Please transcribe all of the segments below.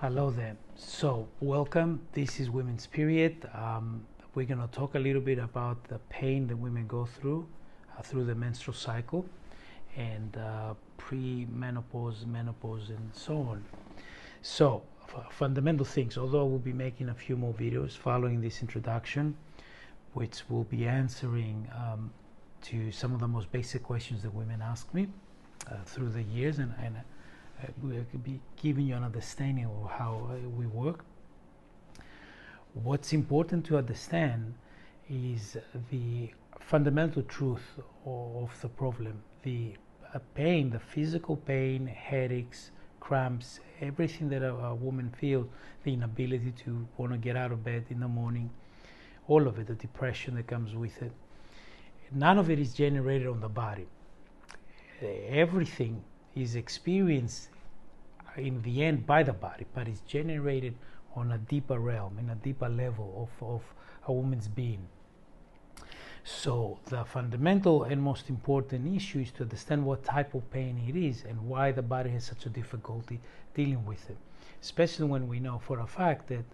Hello there. So, welcome. This is Women's Period. We're going to talk a little bit about the pain that women go through the menstrual cycle, and pre-menopause, menopause, and so on. So, fundamental things. Although we'll be making a few more videos following this introduction, which will be answering to some of the most basic questions that women ask me through the years, and we'll be giving you an understanding of how we work. What's important to understand is the fundamental truth of the problem. The pain, the physical pain, headaches, cramps, everything that a woman feels, the inability to want to get out of bed in the morning, all of it, the depression that comes with it, none of it is generated on the body. Everything is experienced in the end by the body, but it's generated on a deeper realm, in a deeper level of a woman's being. So the fundamental and most important issue is to understand what type of pain it is and why the body has such a difficulty dealing with it, especially when we know for a fact that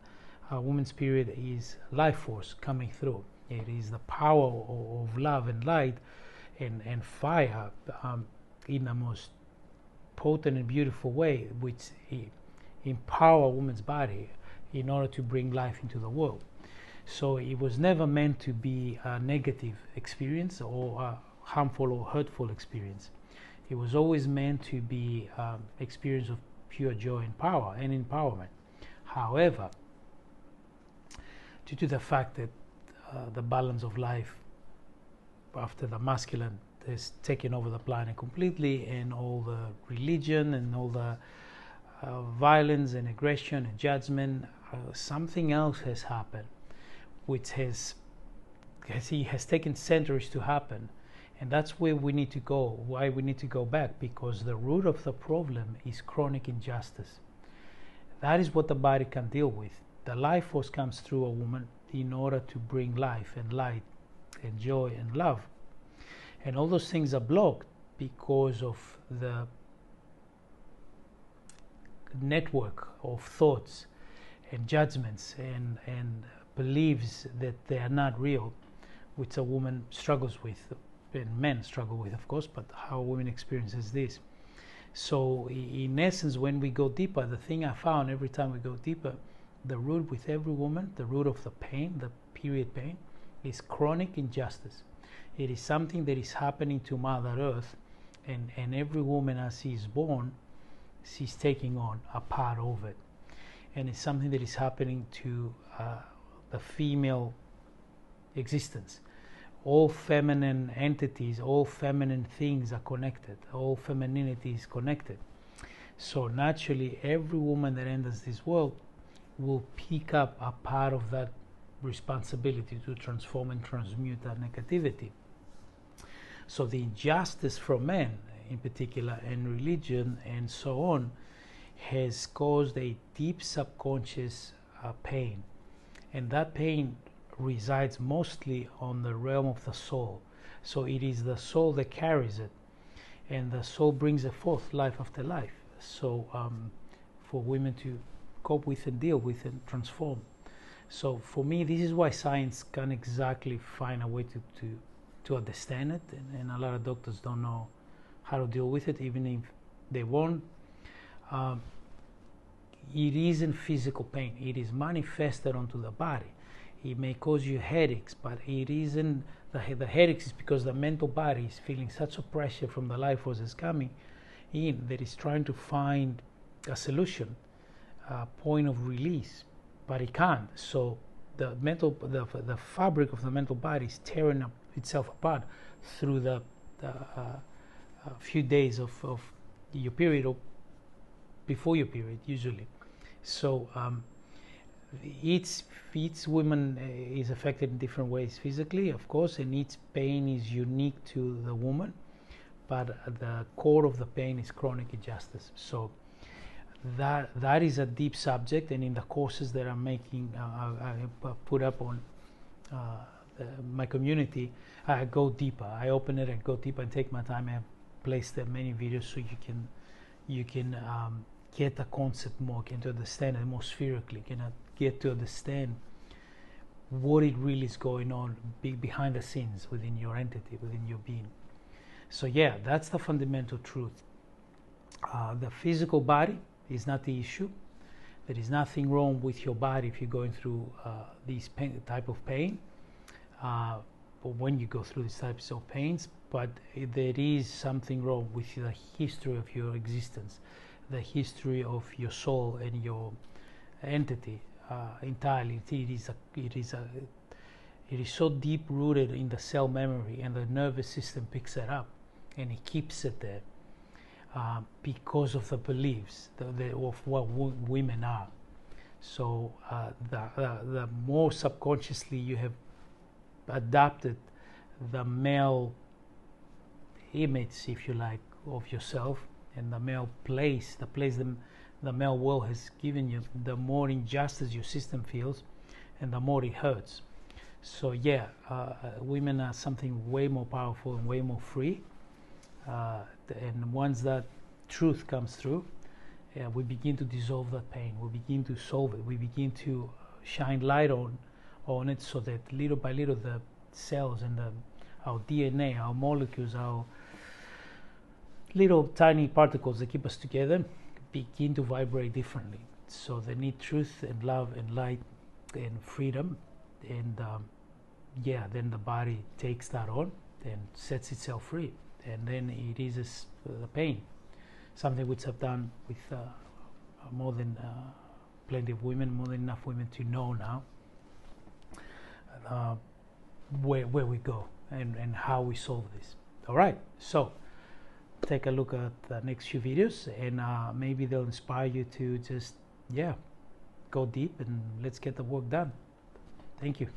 a woman's period is life force coming through. It is the power of love and light and fire in the most potent and beautiful way, which empower a woman's body in order to bring life into the world. So it was never meant to be a negative experience or a harmful or hurtful experience. It was always meant to be experience of pure joy and power and empowerment. However, due to the fact that the balance of life after the masculine has taken over the planet completely, and all the religion and all the violence and aggression and judgment, something else has happened, which has taken centuries to happen, and that's where we need to go. Why we need to go back? Because the root of the problem is chronic injustice. That is what the body can deal with. The life force comes through a woman in order to bring life and light and joy and love. And all those things are blocked because of the network of thoughts and judgments and beliefs that they are not real, which a woman struggles with, and men struggle with, of course, but how women experiences this. So in essence, when we go deeper, the thing I found every time we go deeper, the root with every woman, the root of the pain, the period pain, is chronic injustice. It is something that is happening to Mother Earth, and every woman as she is born, she's taking on a part of it. And it's something that is happening to the female existence. All feminine entities, all feminine things are connected. All femininity is connected. So naturally, every woman that enters this world will pick up a part of that responsibility to transform and transmute that negativity. So the injustice from men in particular, and religion and so on, has caused a deep subconscious pain, and that pain resides mostly on the realm of the soul. So it is the soul that carries it, and the soul brings it forth life after life. So for women to cope with and deal with and transform. So for me, this is why science can't exactly find a way to understand it, and a lot of doctors don't know how to deal with it, even if they want. It isn't physical pain. It is manifested onto the body. It may cause you headaches, but it isn't. The headaches is because the mental body is feeling such a pressure from the life force that's coming in that it's trying to find a solution, a point of release, but it can't. So the fabric of the mental body is tearing itself apart through the few days of your period, or before your period usually. So each woman is affected in different ways physically, of course, and each pain is unique to the woman, but the core of the pain is chronic injustice. So that is a deep subject, and in the courses that I'm making, I put up on my community, I go deeper. I open it and go deeper and take my time. I have placed there many videos so you can get the concept more, get to understand it more spherically, get to understand what it really is going on behind the scenes within your entity, within your being. So yeah, that's the fundamental truth. The physical body is not the issue. There is nothing wrong with your body if you're going through these type of pain, or when you go through these types of pains, but there is something wrong with the history of your existence, the history of your soul and your entity entirely. It is so deep rooted in the cell memory, and the nervous system picks it up and it keeps it there. Because of the beliefs of what women are. So the more subconsciously you have adapted the male image, if you like, of yourself, and the male place, the male world has given you, the more injustice your system feels, and the more it hurts. So yeah, women are something way more powerful and way more free. And once that truth comes through, we begin to dissolve that pain, we begin to solve it, we begin to shine light on it, so that little by little the cells and our DNA, our molecules, our little tiny particles that keep us together begin to vibrate differently. So they need truth and love and light and freedom, and then the body takes that on and sets itself free. And then it eases the pain, something which I've done with more than plenty of women, more than enough women to know now where we go and how we solve this. All right, so take a look at the next few videos, and maybe they'll inspire you to just go deep and let's get the work done. Thank you.